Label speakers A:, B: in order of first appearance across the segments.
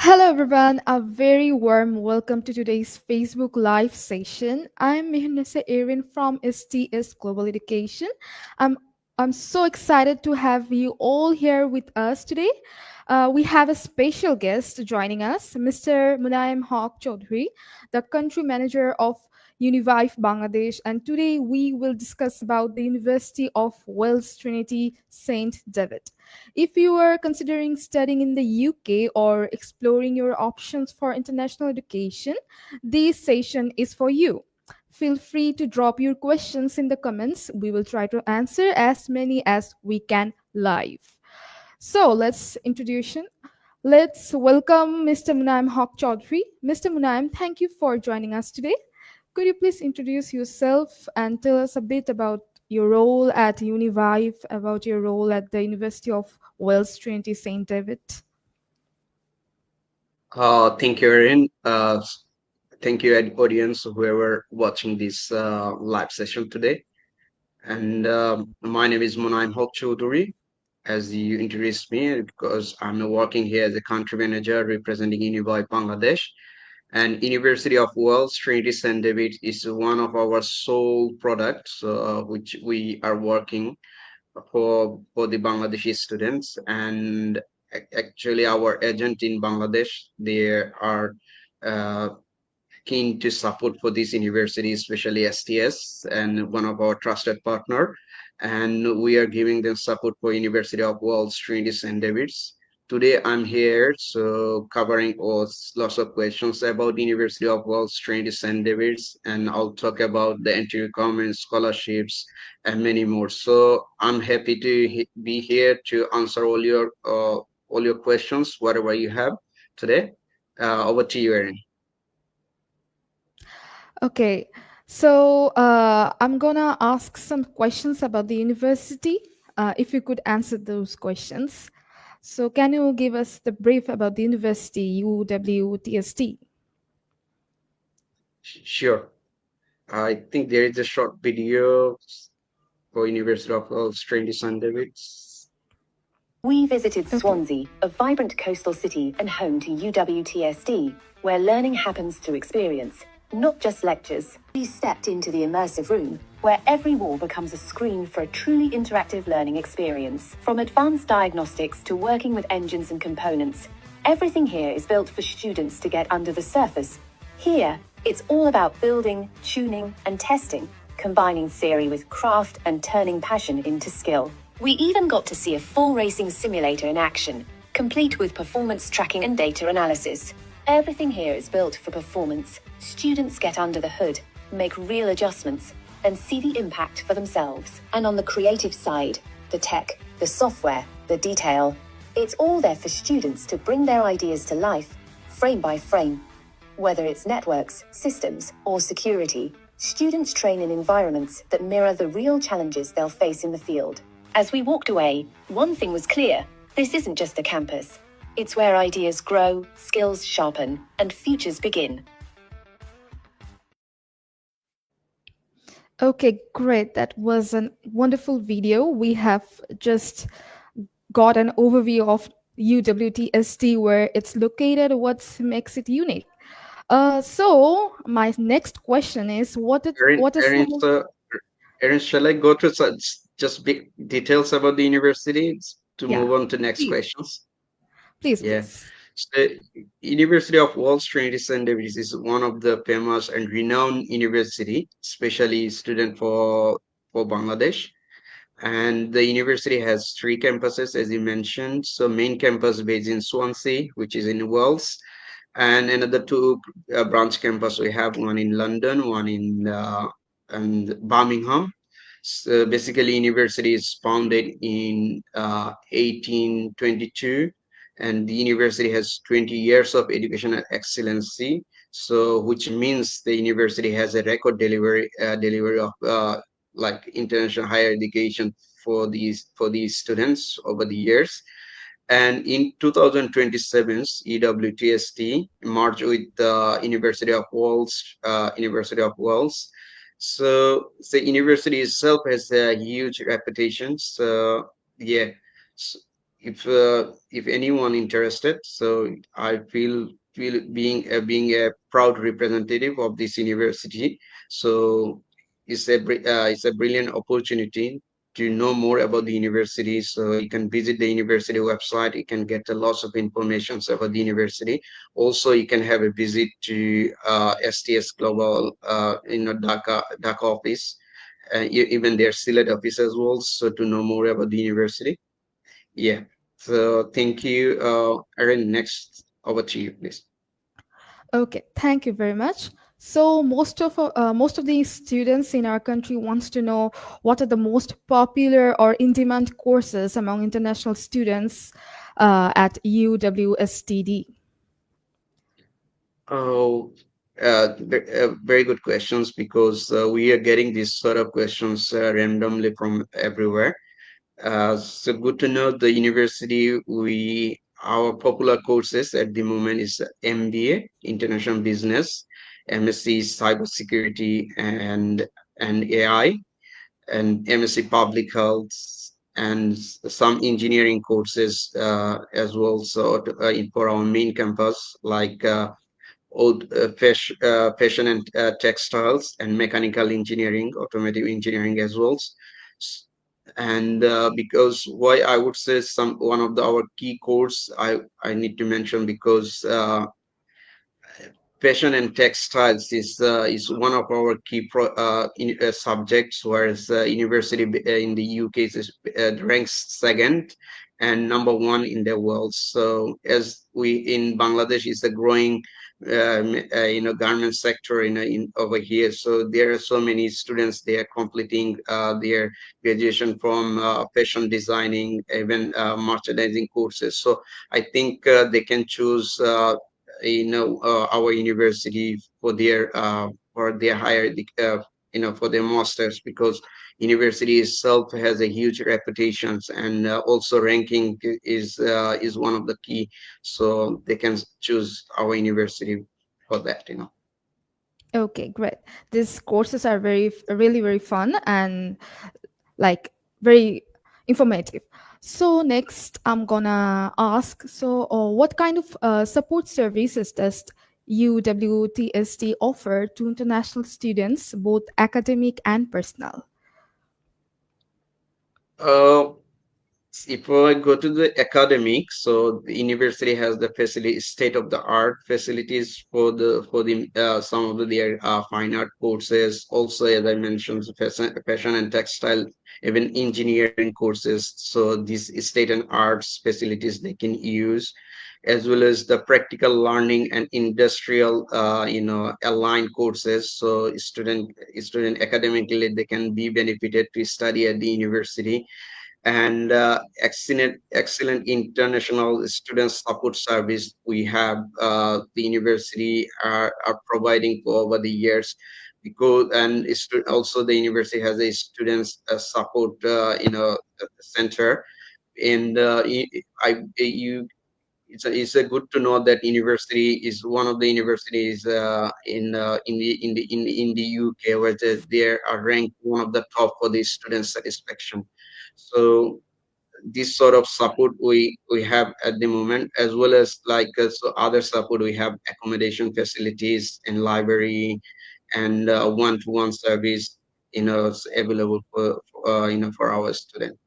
A: Hello, everyone. A very warm welcome to today's Facebook Live session. I'm Mihnese Erin from STS Global Education. I'm I'm so excited to have you all here with us today. We have a special guest joining us, Mr. Munayeem Chowdhury, the country manager of Univive Bangladesh, and today we will discuss about the University of Wales Trinity Saint David. If you are considering studying in the UK or exploring your options for international education, this session is for you. Feel free to drop your questions in the comments. We will try to answer as many as we can live. So let's welcome Mr. Munaim Haq Chaudhry. Mr. Munaim, thank you for joining us today. Could you please introduce yourself and tell us a bit about your role at Univive, about your role at the University of Wales Trinity St. David?
B: Thank you, Erin. Thank you, audience, whoever watching this live session today. And my name is Munayeem Chowdhury, as you introduced me, because I'm working here as a country manager representing Univive Bangladesh. And University of Wales Trinity St. David is one of our sole products, which we are working for the Bangladeshi students. And actually, our agent in Bangladesh, they are uh, keen to support for this university, especially STS, and one of our trusted partner. And we are giving them support for University of Wales Trinity St. David's. Today I'm here so covering lots of questions about University of Wales Trinity St. David's, and I'll talk about the entry requirements, scholarships, and many more. So I'm happy to be here to answer all your questions, whatever you have today. Over to you, Erin.
A: Okay, so I'm gonna ask some questions about the university. If you could answer those questions. So, can you give us the brief about the university, UWTST?
B: Sure. I think there is a short video for University of Australia St. David's.
C: We visited
A: Okay.
C: Swansea, a vibrant coastal city and home to UWTSD, where learning happens through experience, not just lectures. We stepped into the immersive room, where every wall becomes a screen for a truly interactive learning experience. From advanced diagnostics to working with engines and components, everything here is built for students to get under the surface. Here, it's all about building, tuning, and testing, combining theory with craft and turning passion into skill. We even got to see a full racing simulator in action, complete with performance tracking and data analysis. Everything here is built for performance. Students get under the hood, make real adjustments, and see the impact for themselves. And on the creative side, the tech, the software, the detail, it's all there for students to bring their ideas to life, frame by frame. Whether it's networks, systems, or security, students train in environments that mirror the real challenges they'll face in the field. As we walked away, one thing was clear: this isn't just a campus. It's where ideas grow, skills sharpen, and futures begin.
A: Okay, great. That was a wonderful video. We have just got an overview of UWTST, where it's located, what makes it unique. So my next question is,
B: Erin,
A: what is
B: Erin,
A: some of,
B: so, Erin, shall I go to just big details about the university to
A: yeah,
B: move on to next
A: please,
B: questions?
A: please,
B: Yeah.
A: please.
B: So, University of Wales Trinity St. David's is one of the famous and renowned university, especially student for Bangladesh. And the university has three campuses, as you mentioned. So main campus based in Swansea, which is in Wales, and another two branch campus. We have one in London, one in and Birmingham. So basically, university is founded in 1822, and the university has 20 years of educational excellency. So, which means the university has a record delivery of like international higher education for these students over the years. And in 2027, EWTST merged with the University of Wales, University of Wales. So the university itself has a huge reputation. So yeah, if anyone interested, so I feel being a proud representative of this university. So it's a brilliant opportunity to know more about the university. So you can visit the university website. You can get a lot of information about the university. Also, you can have a visit to STS Global, Dhaka office, even their Sylhet office as well. So to know more about the university. Yeah. So thank you. Aaron, next over to you, please.
A: Okay, thank you very much. So most of the students in our country wants to know what are the most popular or in-demand courses among international students at UWSTD.
B: Oh, very good questions because we are getting these sort of questions randomly from everywhere. So good to know the university. Our popular courses at the moment is MBA, International Business, MSc Cybersecurity and AI, and MSc Public Health, and some engineering courses as well. So for our main campus, like fashion and textiles and mechanical engineering, automotive engineering as well. And because why I would say one of our key course I need to mention because fashion and textiles is one of our key subjects, whereas university in the UK ranks second and number one in the world. So as we in Bangladesh is a growing garment sector in over here. So there are so many students they are completing their graduation from fashion designing, even merchandising courses. So I think they can choose. Our university for their for their masters, because university itself has a huge reputations, and also ranking is one of the key, so they can choose our university for that.
A: Okay, great. These courses are really very fun and like very informative. So next, I'm gonna ask. So, what kind of support services does UWTST offer to international students, both academic and personal?
B: uh, If I go to the academic, so the university has the facility, state of the art facilities for the some of their fine art courses. Also, as I mentioned, fashion and textile, even engineering courses. So these state and arts facilities they can use, as well as the practical learning and industrial, aligned courses. So student academically they can be benefited to study at the university, and excellent international student support service we have, the university are providing for over the years, because also the university has a students support center. And it's a good to know that university is one of the universities in the UK, where they are ranked one of the top for the student satisfaction. So this sort of support we have at the moment, as well as so other support we have, accommodation facilities and library, and one-to-one service is available for our students.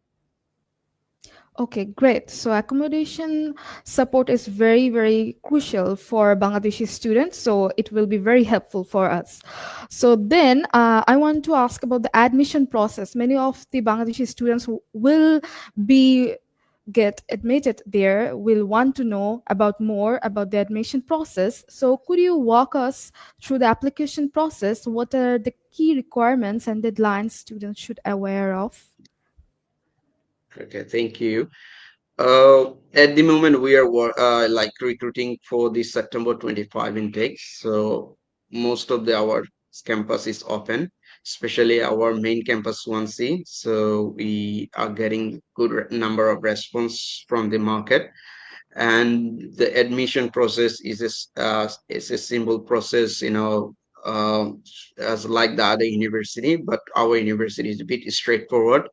A: Okay, great. So accommodation support is very, very crucial for Bangladeshi students. So it will be very helpful for us. So then I want to ask about the admission process. Many of the Bangladeshi students who will be get admitted there will want to know about more about the admission process. So could you walk us through the application process? What are the key requirements and deadlines students should aware of?
B: Okay, thank you. At the moment, we are recruiting for the September 25 intake. So most of our campus is open, especially our main campus 1C. So we are getting good number of response from the market, and the admission process is a simple process, as like the other university, but our university is a bit straightforward,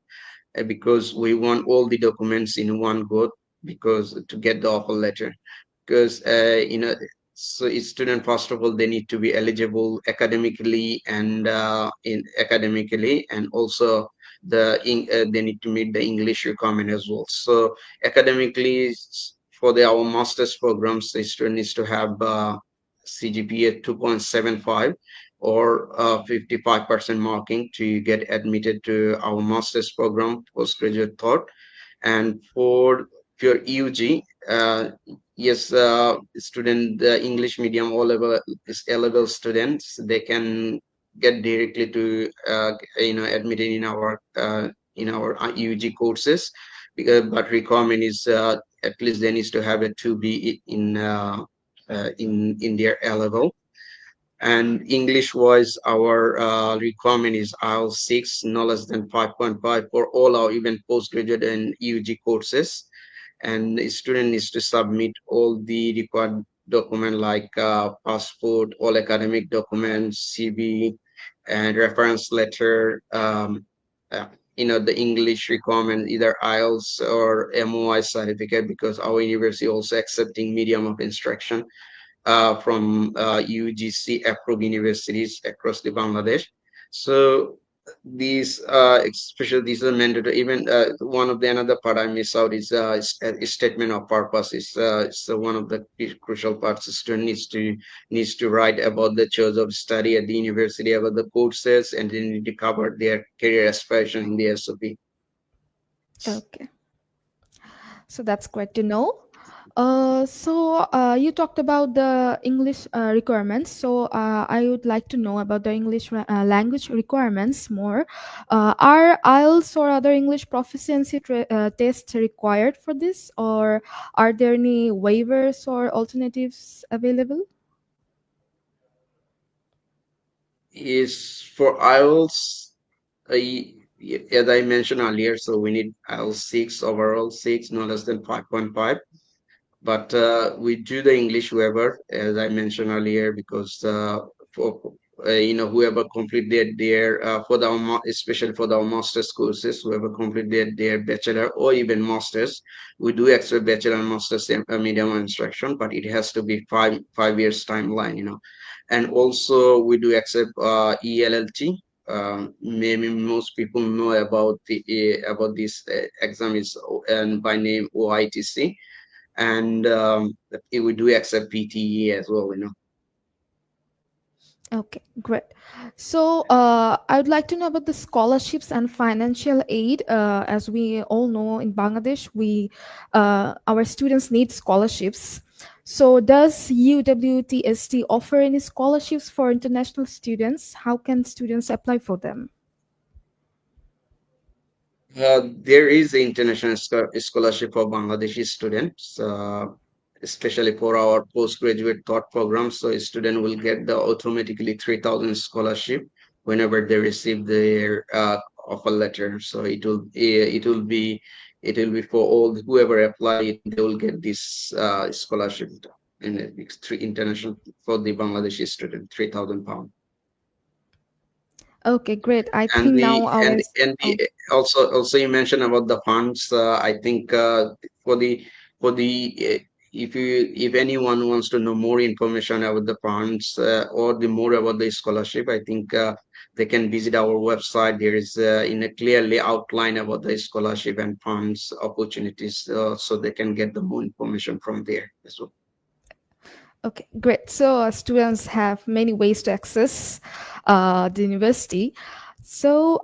B: because we want all the documents in one go. because to get the offer letter, because so each student, first of all, they need to be eligible academically and in academically, and also they need to meet the English requirement as well. So academically, for our master's programs, the student needs to have CGPA 2.75 or 55% marking to get admitted to our master's program, postgraduate thought. And for your UG, yes, student, the English medium O level is A level students, they can get directly to admitted in our UG courses, because but requirement is at least they needs to have a 2B in their A level. And English wise, our requirement is IELTS 6, no less than 5.5 for all our even postgraduate and UG courses. And the student needs to submit all the required document like passport, all academic documents, CV, and reference letter. The English requirement, either IELTS or MOI certificate, because our university also accepting medium of instruction from UGC approved universities across the Bangladesh. So these, especially these are mandatory. Even one of the another part I miss out is statement of purpose. Is one of the crucial parts. The student needs to write about the choice of study at the university, about the courses, and they need to cover their career aspiration in the SOP.
A: Okay. So that's great to know. You talked about the English requirements. I would like to know about the English language requirements more. Are IELTS or other English proficiency tests required for this, or are there any waivers or alternatives available?
B: Is for IELTS, as I mentioned earlier, so we need IELTS 6, overall 6, no less than 5.5. But we do the English waiver, as I mentioned earlier, because for whoever completed their especially for the master's courses, whoever completed their bachelor or even masters, we do accept bachelor and master's medium of instruction, but it has to be five years timeline, and also we do accept ELLT. Maybe most people know about the about this exam is and by name OITC, and we do accept PTE as well.
A: Okay, great. I would like to know about the scholarships and financial aid. As we all know, in Bangladesh, our students need scholarships. So, does UWTST offer any scholarships for international students? How can students apply for them?
B: There is the international scholarship for Bangladeshi students, especially for our postgraduate thought program. So a student will get the automatically 3,000 scholarship whenever they receive their offer letter. So it will be for all whoever apply it, they will get this scholarship in it's three international for the Bangladeshi student, £3,000.
A: Okay, great. I
B: and
A: think
B: the
A: now
B: and
A: our
B: and the also you mentioned about the funds. I think for the if anyone wants to know more information about the funds or the more about the scholarship, I think they can visit our website. There is in a clearly outline about the scholarship and funds opportunities, so they can get the more information from there as well.
A: Okay, great. Students have many ways to access the university.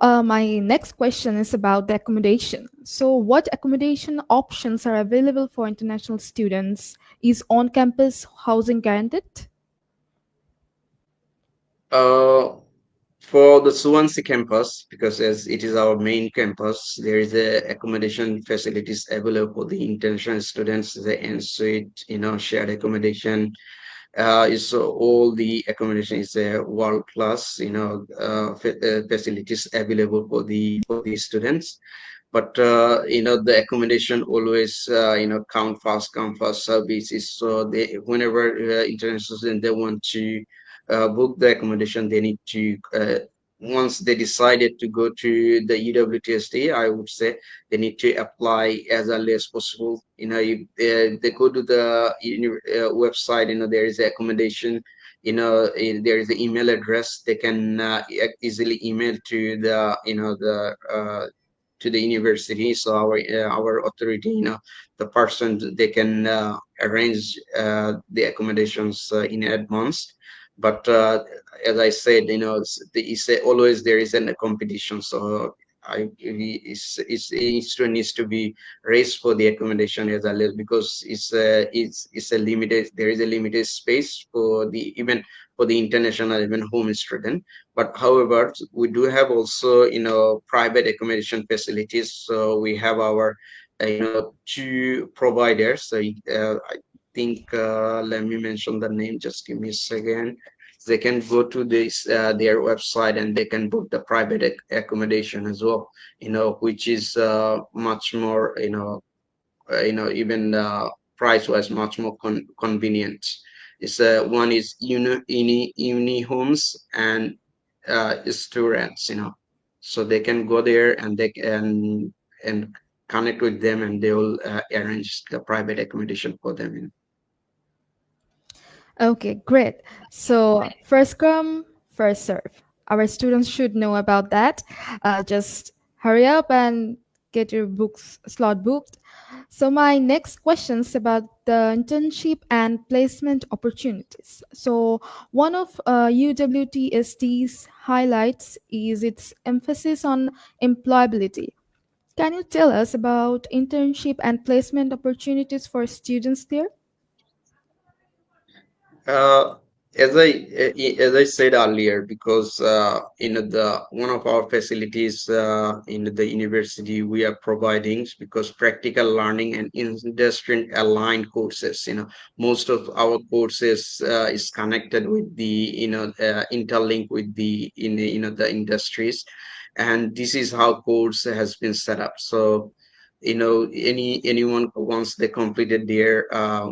A: My next question is about the accommodation. So, what accommodation options are available for international students? Is on campus housing guaranteed?
B: Uh, For the Swansea campus, because as it is our main campus, there is a accommodation facilities available for the international students, the ensuite, shared accommodation. Is all the accommodation is a world class, facilities available for the students. But the accommodation always count fast, come fast services. So they whenever international students they want to book the accommodation, they need to once they decided to go to the EWTSD, I would say they need to apply as early as possible. If they go to the website, there is accommodation. There is an email address. They can easily email to the to the university. So our authority, the person, they can arrange the accommodations in advance. But as I said, always there is a competition. So each student needs to be raised for the accommodation as well, because it's a limited. There is a limited space for the even for the international, even home student. But however, we do have also private accommodation facilities. So we have our two providers. So I think let me mention the name. Just give me a second. They can go to this their website, and they can book the private accommodation as well. Which is much more even price wise much more convenient. It's one is uni homes and students. So they can go there, and they can and connect with them, and they will arrange the private accommodation for them.
A: Okay, great. So, first come, first serve. Our students should know about that. Just hurry up and get your books slot booked. So, my next question is about the internship and placement opportunities. So, one of UWTST's highlights is its emphasis on employability. Can you tell us about internship and placement opportunities for students there?
B: Uh, as I said earlier, because the one of our facilities in the university we are providing, because practical learning and industry aligned courses. Most of our courses is connected with the interlink with the the industries, and this is how course has been set up. So anyone once they completed their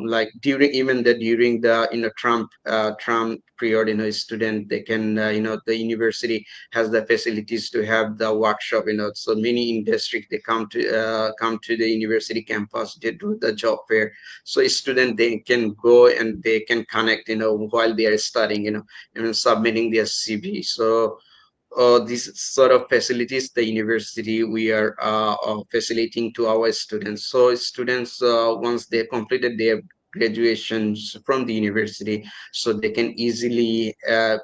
B: like during the Trump period, student, they can the university has the facilities to have the workshop. So many industry, they come to the university campus, they do the job fair. So a student, they can go and they can connect while they are studying, submitting their CV. So these sort of facilities, the university, we are facilitating to our students. So students, once they completed their graduations from the university, so they can easily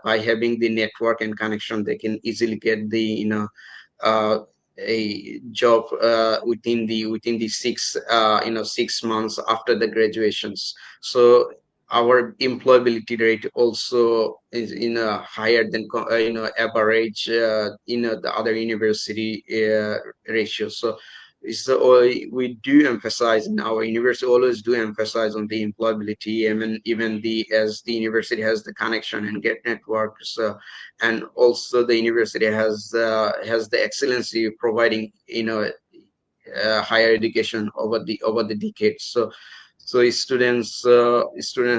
B: by having the network and connection, they can easily get the uh, a job within the 6 months after the graduations. So our employability rate also is higher than average the other university ratio. So we do emphasize in our university, always do emphasize on the employability. Even the as the university has the connection and get networks, and also the university has the excellency providing higher education over the decades. So student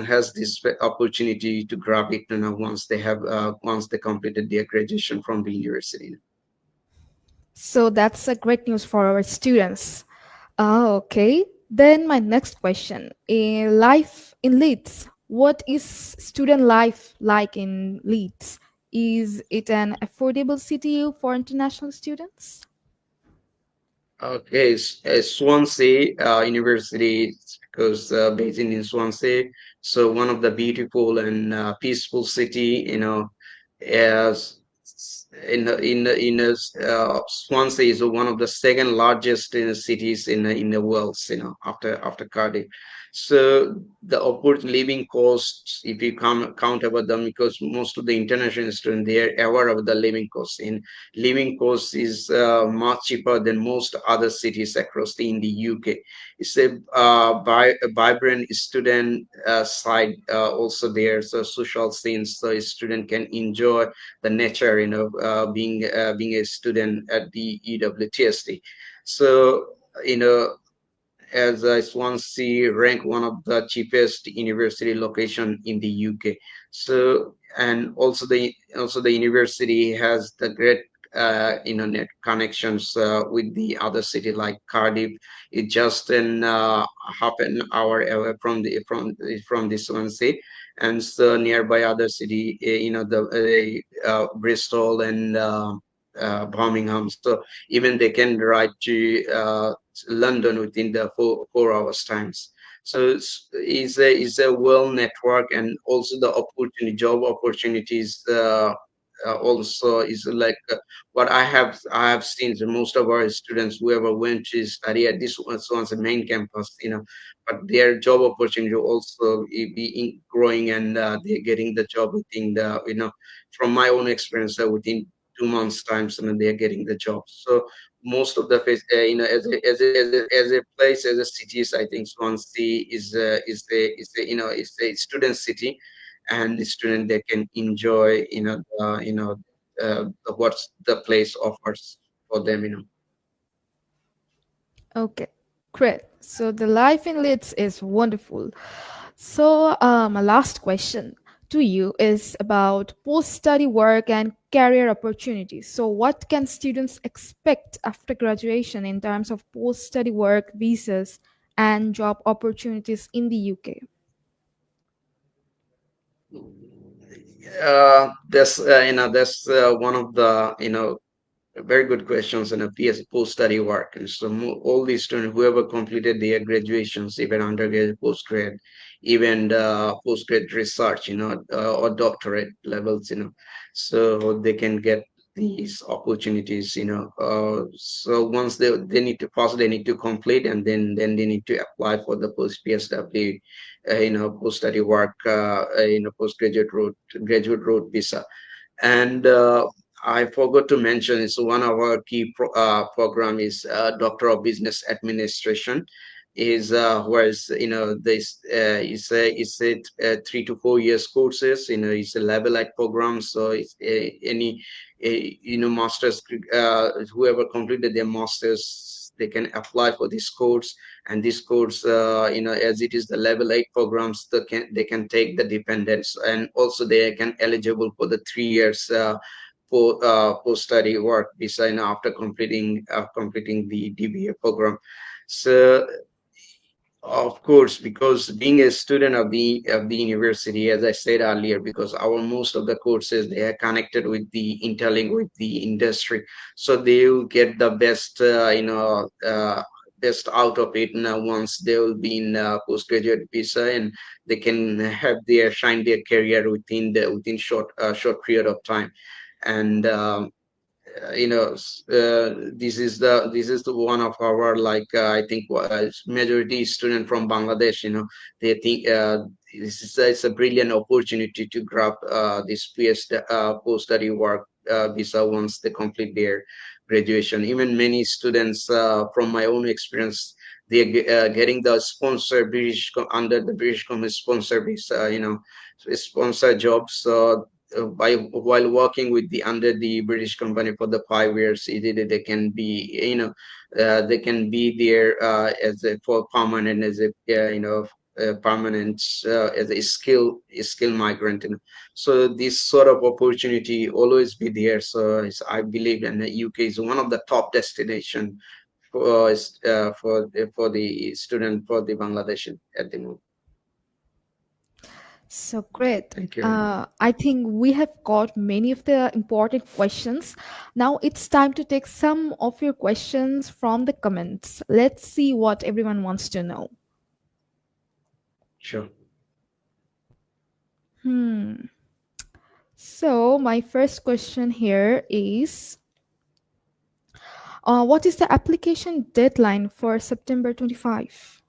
B: has this opportunity to grab it, once they completed their graduation from the university.
A: So that's a great news for our students. Okay. Then my next question: in life in Leeds, what is student life like in Leeds? Is it an affordable city for international students?
B: Okay, Swansea University, because based in Swansea, so one of the beautiful and peaceful city, as Swansea is one of the second largest cities in the world, after Cardiff. So the upward living costs, if you count about them, because most of the international students, they are aware of the living costs. In living costs is much cheaper than most other cities across in the UK. It's a vibrant student side also there, so social scenes, so a student can enjoy the nature, being a student at the EWTSD. So you know as Swansea ranked one of the cheapest university location in the UK. So and also the university has the great net connections with the other city like Cardiff. It's just in half an hour away from this one city, and so nearby other city, the Bristol and Birmingham. So even they can ride to London within the 4 hours times. So it's a well network, and also the job opportunities also is like what I have seen. So most of our students, whoever went to study at this one's the main campus, but their job opportunity also be growing, and they're getting the job within from my own experience, within 2 months time, so they're getting the job. So most of the as a place, as a cities, I think Swansea is a student city, and the student they can enjoy what's the place offers for them.
A: Okay, great. So the life in Leeds is wonderful. So my last question to you is about post-study work and career opportunities. So what can students expect after graduation in terms of post-study work, visas, and job opportunities in the UK?
B: That's one of the very good questions in a PS post-study work. And so all these students, whoever completed their graduations, even undergrad, postgrad, even postgrad research, or doctorate levels, so they can get these opportunities, so once they need to pass, they need to complete, and then they need to apply for the post PSW, post-study work, postgraduate route, graduate route visa. And I forgot to mention, it's one of our key program is Doctor of Business Administration. Is whereas this it's a 3 to 4 years courses. It's a level like program, so it's any masters, whoever completed their masters, they can apply for this course. And this course, as it is the level 8 programs, they can take the dependents, and also they can eligible for the 3 years for post study work visa, after completing the DBA program. So of course, because being a student of the university, as I said earlier, because our most of the courses, they are connected with the interlink with the industry, so they will get the best out of it now once they will be in postgraduate visa, and they can have their shine their career within short period of time. And this is the one of our, like, I think majority student from Bangladesh, they think it's a brilliant opportunity to grab this post study work visa once they complete their graduation. Even many students, from my own experience, they're getting the sponsor under the British Communist sponsor visa, sponsor jobs. By while working with the under the British company for the 5 years, they can be, they can be there as a for permanent, as a permanent, as a skill migrant. So this sort of opportunity always be there. So I believe, and the UK is one of the top destination for the student, for the Bangladesh at the moment.
A: So great.
B: Thank you very much.
A: I think we have got many of the important questions. Now it's time to take some of your questions from the comments. Let's see what everyone wants to know.
B: Sure.
A: Hmm. So my first question here is, what is the application deadline for September 25?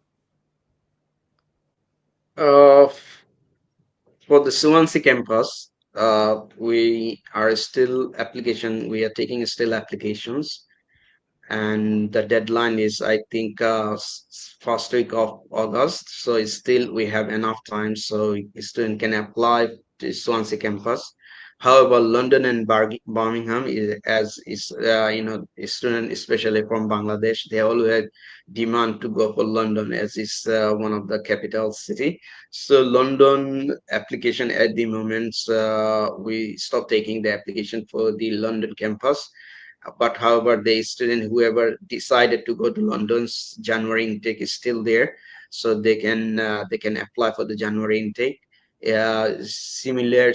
B: uh For the Swansea campus, we are taking still applications, and the deadline is, I think, first week of August. So it's still we have enough time, so a student can apply to Swansea campus. However, London and Birmingham, as is a student, especially from Bangladesh, they always demand to go for London as is one of the capital city. So London application at the moment, we stopped taking the application for the London campus. But however, the student whoever decided to go to London's January intake is still there, so they can apply for the January intake. Similar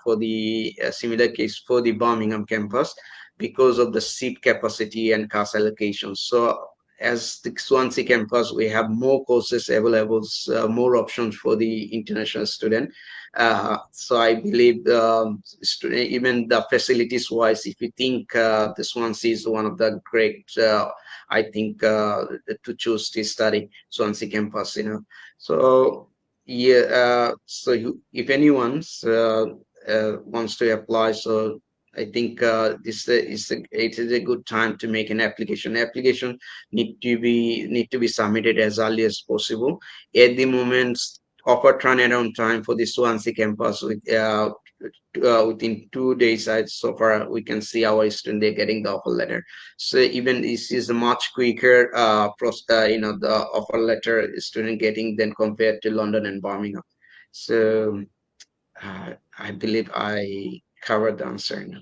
B: for the similar case for the Birmingham campus because of the seat capacity and class allocation. So as the Swansea campus, we have more courses available, more options for the international student. So I believe even the facilities wise, if you think the Swansea is one of the great, I think to choose to study Swansea campus, So yeah, if anyone wants to apply, so I think it is a good time to make an application. Application need to be submitted as early as possible. At the moment, offer turnaround time for the Swansea campus within 2 days. So far we can see our student they're getting the offer letter. So even this is a much quicker the offer letter student getting than compared to London and Birmingham. So I believe I covered the answer now.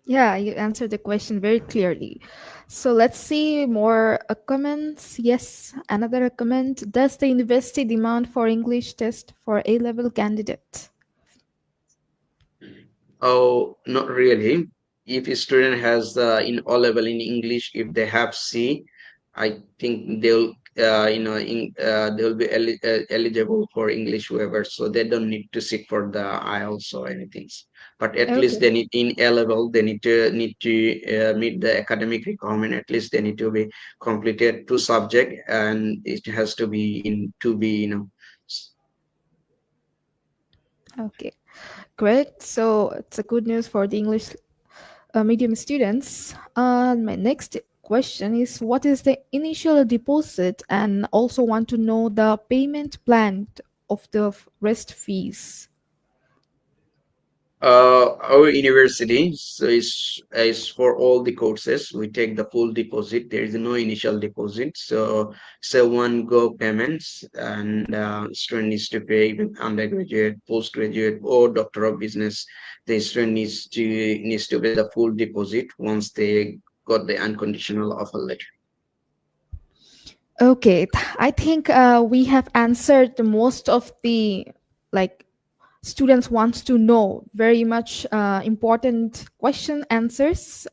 A: Yeah, you answered the question very clearly. So let's see more comments. Yes, another comment. Does the university demand for English test for A level candidate?
B: Oh, not really. If a student has in O level in English, if they have C, I think they'll be eligible for English waiver, so they don't need to sit for the IELTS or anything. But at least
A: Okay.
B: they need in A level, they need to meet the academic requirement. At least they need to be completed two subject, and it has to be in 2B.
A: Okay. Great. So it's a good news for the English medium students. My next question is, what is the initial deposit, and also want to know the payment plan of the rest fees.
B: Our university is for all the courses. We take the full deposit. There is no initial deposit. So one go payments, and student needs to pay even undergraduate, postgraduate, or doctor of business. The student needs to pay the full deposit once they got the unconditional offer letter.
A: Okay, I think we have answered the most of the like students wants to know very much important question answers.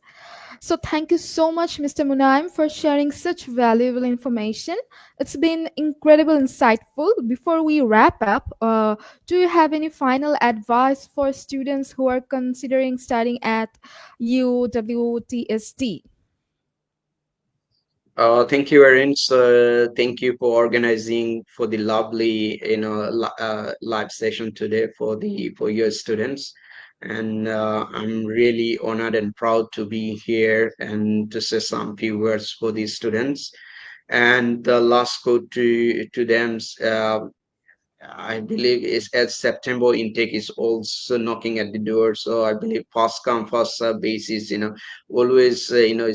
A: So thank you so much, Mr. Munayeem, for sharing such valuable information. It's been incredible, insightful. Before we wrap up, do you have any final advice for students who are considering studying at UWTSD?
B: Thank you, Erin. So thank you for organizing for the lovely, live session today for your students. And I'm really honored and proud to be here and to say some few words for these students. And the last quote to them, I believe is as September intake is also knocking at the door. So I believe first come first serve basis. Always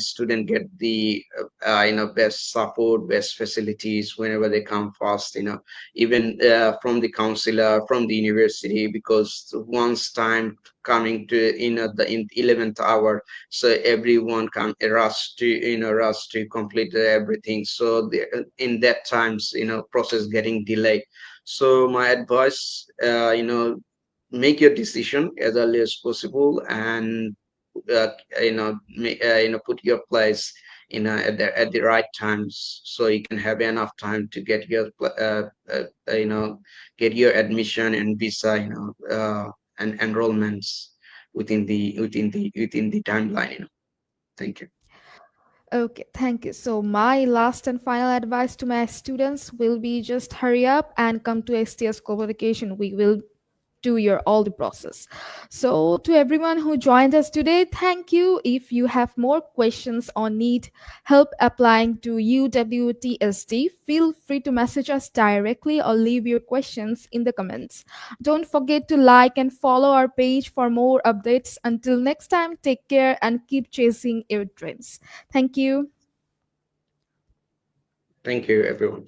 B: student get the best support, best facilities whenever they come first. Even from the counselor, from the university, because once time coming to the in 11th hour, so everyone can rush to complete everything. So in that times process getting delayed. So my advice, make your decision as early as possible, and put your place at the right times, so you can have enough time to get your admission and visa, and enrollments within the timeline. Thank you.
A: Okay, thank you. So, my last and final advice to my students will be just hurry up and come to STS Global Education. We will do your all the process. So to everyone who joined us today, thank you. If you have more questions or need help applying to UWTSD, feel free to message us directly or leave your questions in the comments. Don't forget to like and follow our page for more updates. Until next time, take care and keep chasing your dreams. Thank you.
B: Thank you, everyone.